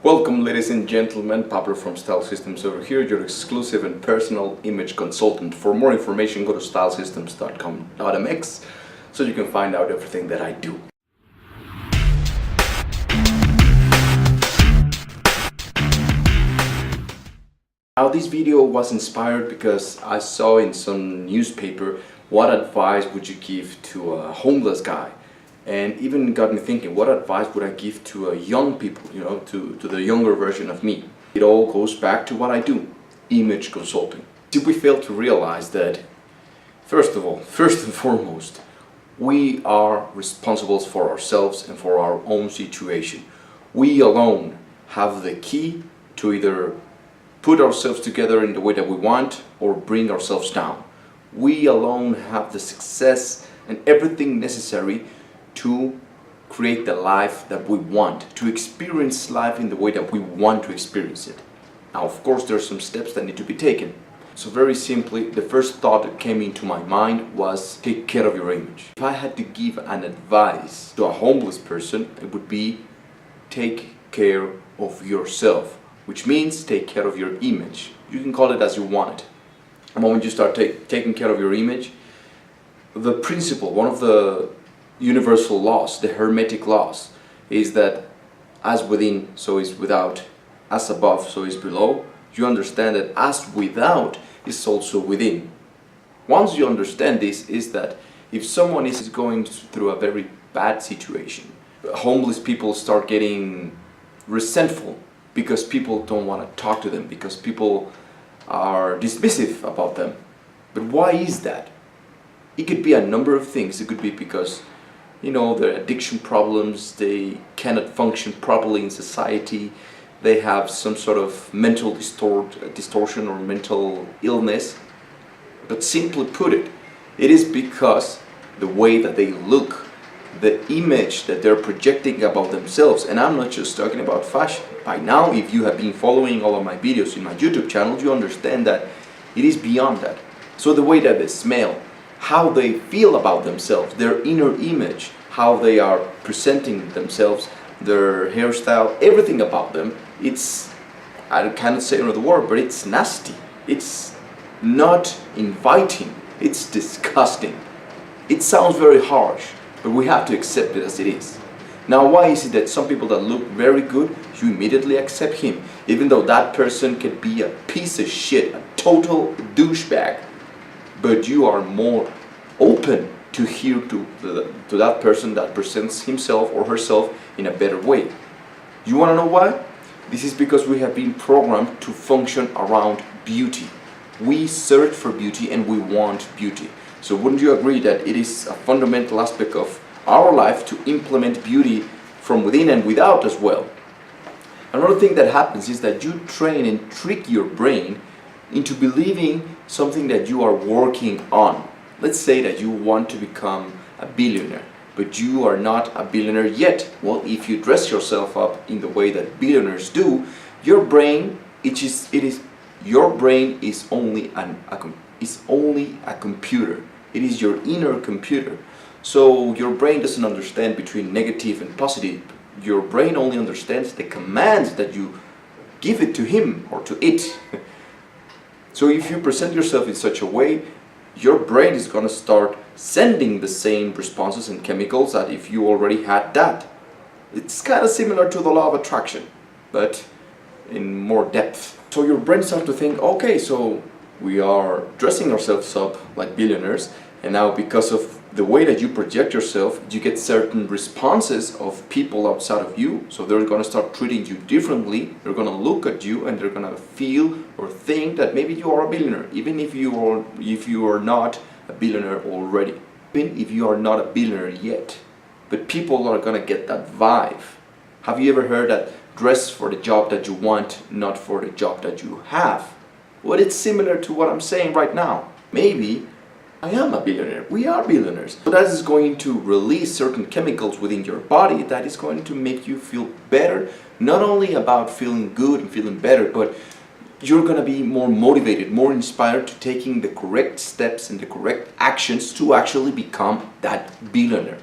Welcome, ladies and gentlemen. Pablo from Style Systems over here, your exclusive and personal image consultant. For more information, go to stylesystems.com.mx so you can find out everything that I do. Now, this video was inspired because I saw in some newspaper what advice would you give to a homeless guy, and even got me thinking, what advice would I give to young people, to the younger version of me. It all goes back to what I do, image consulting. Did we fail to realize that, first and foremost, we are responsible for ourselves and for our own situation. We alone have the key to either put ourselves together in the way that we want or bring ourselves down. We alone have the success and everything necessary to create the life that we want, to experience life in the way that we want to experience it. Now, of course, there are some steps that need to be taken. So very simply, the first thought that came into my mind was take care of your image. If I had to give an advice to a homeless person, it would be take care of yourself, which means take care of your image. You can call it as you want it. The moment you start taking care of your image, the principle, one of the universal laws, the Hermetic laws, is that as within, so is without, as above, so is below. You understand that as without is also within. Once you understand this, is that if someone is going through a very bad situation, homeless people start getting resentful because people don't want to talk to them, because people are dismissive about them. But why is that? It could be a number of things. It could be because their addiction problems, they cannot function properly in society, they have some sort of mental distortion or mental illness. But simply put it is because the way that they look, the image that they're projecting about themselves. And I'm not just talking about fashion. By now, if you have been following all of my videos in my YouTube channel, you understand that it is beyond that. So the way that they smell, how they feel about themselves, their inner image, how they are presenting themselves, their hairstyle, everything about them, I cannot say another word, but it's nasty. It's not inviting. It's disgusting. It sounds very harsh, but we have to accept it as it is. Now, why is it that some people that look very good, you immediately accept him, even though that person could be a piece of shit, a total douchebag, but you are more open to hear to that person that presents himself or herself in a better way? You want to know why? This is because we have been programmed to function around beauty. We search for beauty and we want beauty. So wouldn't you agree that it is a fundamental aspect of our life to implement beauty from within and without as well? Another thing that happens is that you train and trick your brain into believing something that you are working on. Let's say that you want to become a billionaire, but you are not a billionaire yet. Well, if you dress yourself up in the way that billionaires do, your brain, your brain is only a computer. It is your inner computer. So your brain doesn't understand between negative and positive. Your brain only understands the commands that you give it to him or to it. So if you present yourself in such a way, your brain is going to start sending the same responses and chemicals that if you already had that. It's kind of similar to the law of attraction, but in more depth. So your brain starts to think, okay, so we are dressing ourselves up like billionaires, and now because of the way that you project yourself, you get certain responses of people outside of you. So they're going to start treating you differently. They're going to look at you and they're going to feel or think that maybe you are a billionaire, even if you are not a billionaire already, even if you are not a billionaire yet. But people are going to get that vibe. Have you ever heard that dress for the job that you want, not for the job that you have? Well, it's similar to what I'm saying right now. Maybe I am a billionaire. We are billionaires. So that is going to release certain chemicals within your body that is going to make you feel better. Not only about feeling good and feeling better, but you're going to be more motivated, more inspired to taking the correct steps and the correct actions to actually become that billionaire.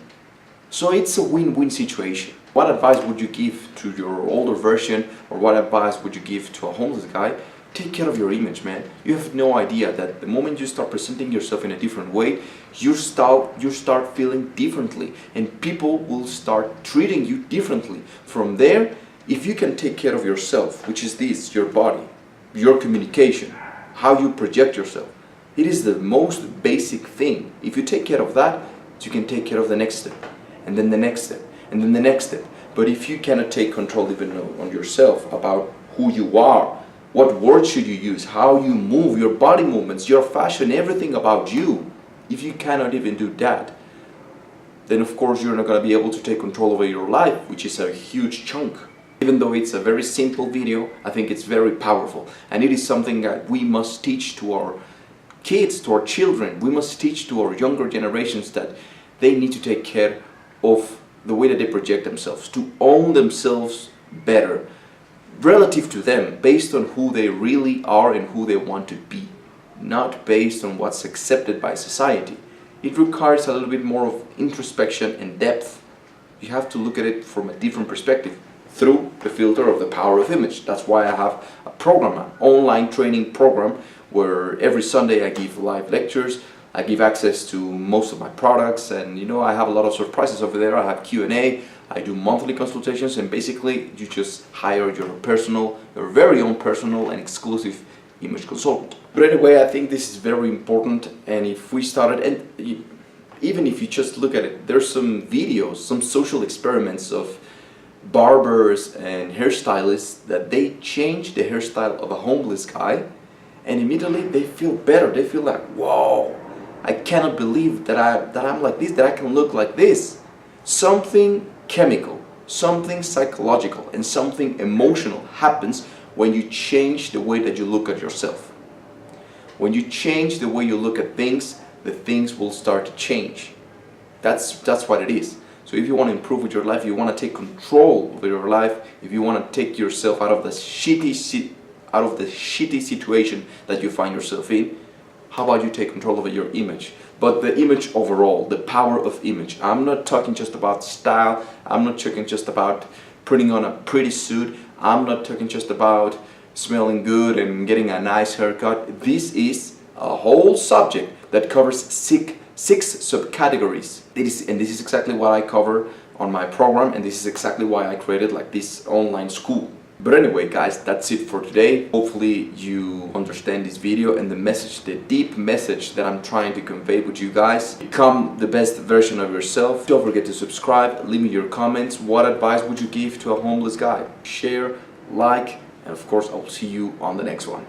So it's a win-win situation. What advice would you give to your older version, or what advice would you give to a homeless guy? Take care of your image, man. You have no idea that the moment you start presenting yourself in a different way, you start feeling differently, and people will start treating you differently. From there, if you can take care of yourself, which is this, your body, your communication, how you project yourself, it is the most basic thing. If you take care of that, you can take care of the next step, and then the next step, and then the next step. But if you cannot take control even on yourself, about who you are, what words should you use, how you move, your body movements, your fashion, everything about you, if you cannot even do that, then of course you're not going to be able to take control over your life, which is a huge chunk. Even though it's a very simple video, I think it's very powerful, and it is something that we must teach to our kids, to our children. We must teach to our younger generations that they need to take care of the way that they project themselves, to own themselves better relative to them, based on who they really are and who they want to be, not based on what's accepted by society. It requires a little bit more of introspection and depth. You have to look at it from a different perspective, through the filter of the power of image. That's why I have a program, an online training program, where every Sunday I give live lectures, I give access to most of my products, and I have a lot of surprises over there. I have Q&A, I do monthly consultations, and basically you just hire your very own personal and exclusive image consultant. But anyway, I think this is very important, and if we started, and even if you just look at it, there's some videos, some social experiments of barbers and hairstylists that they change the hairstyle of a homeless guy, and immediately they feel better. They feel like, whoa, I cannot believe that I'm like this, that I can look like this. Something chemical, something psychological, and something emotional happens when you change the way that you look at yourself. When you change the way you look at things, the things will start to change. That's what it is. So if you want to improve with your life, if you want to take control over your life, if you want to take yourself out of the shitty situation that you find yourself in, how about you take control over your image? But the image overall, the power of image. I'm not talking just about style. I'm not talking just about putting on a pretty suit. I'm not talking just about smelling good and getting a nice haircut. This is a whole subject that covers six subcategories. And this is exactly what I cover on my program, and this is exactly why I created this online school. But anyway, guys, that's it for today. Hopefully you understand this video and the message, the deep message that I'm trying to convey with you guys. Become the best version of yourself. Don't forget to subscribe, leave me your comments. What advice would you give to a homeless guy? Share, like, and of course I'll see you on the next one.